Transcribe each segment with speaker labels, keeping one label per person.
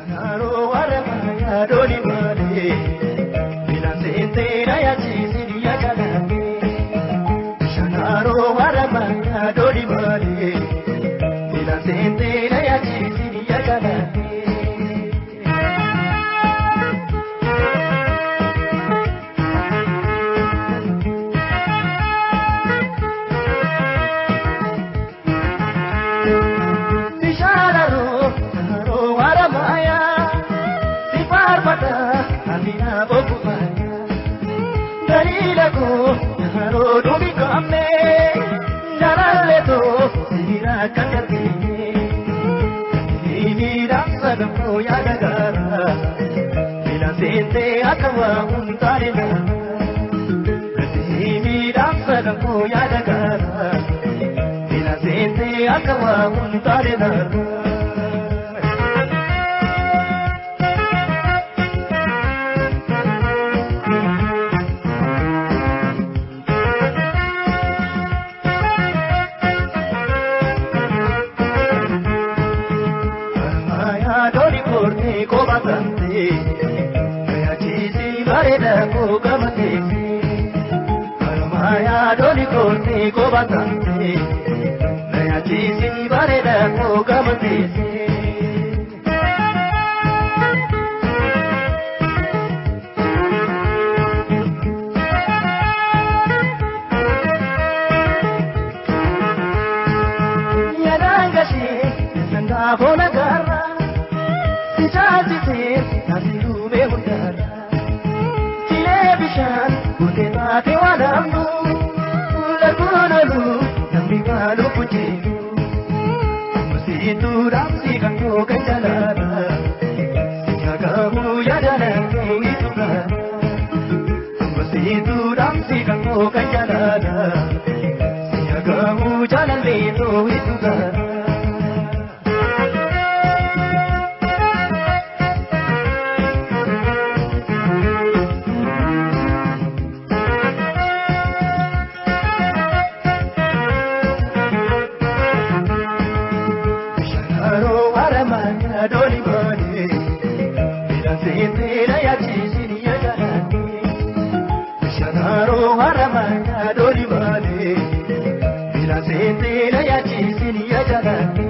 Speaker 1: Shanaro waramaya doli male, bilasente raya chisi ya kalame. Shanaro waramaya doli male, bilasente raya chisi ya kalame. Yaro dumi kamne, naralle to sira kakati. Ini rasa damo yadagara, bila sente akawa untare na. Ini rasa damo yadagara, bila sente akawa untare na. Ko batante, kaya chisi bareda ko kamate. Armaya doli ko batante, kaya chisi bareda ko kamate. Yadangashi, sanga bona garra. Chajite nasiru me hundara chile bishan ute baate wadamu lagunolu nambi walu pujiru musitu ramsi kango kanjalala siyagamu yadana ituga musitu ramsi kango kanjalala siyagamu jalale ituga. Doli male, bila sente raya chisi ya kalame. Shanaro waramaya doli male, bila sente raya chisi ya kalame.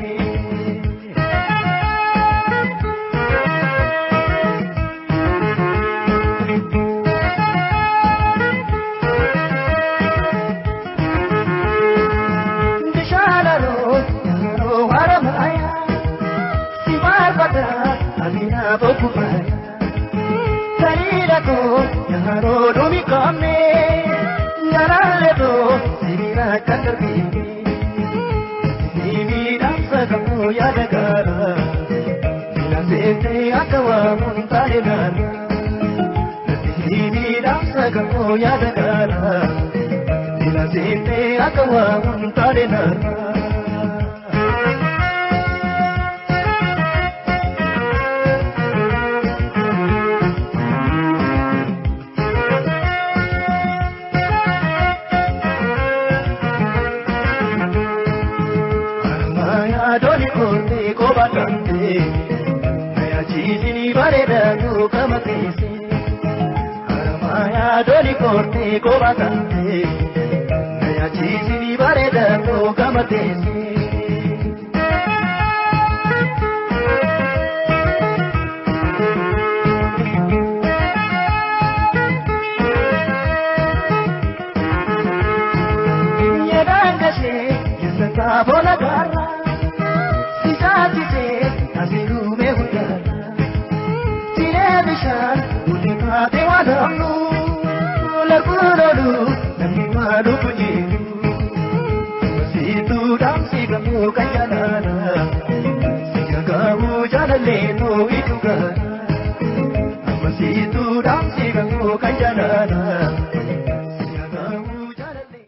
Speaker 1: Shanaro waramaya. Amina bokupaya, salida ko yaro dumi kamne, yarale to sirina katarbi. Ini dansa kamu yadagara, bila sente akawa muntare nana. Ini dansa kamu yadagara, bila sente akawa muntare nana. Doli ko batante, kaya chisi bareda ko kamate. Armaya doli ko batante, kaya chisi bareda ko kamate. Yadangashe yasanga bona garra. Chajite nasiru me hundara chile bishan ute baate wadamu lagunolu nambi walu pujiru masitu damsi gamu kanjalana siyagamu jalale no ituga masitu damsi gamu kanjalana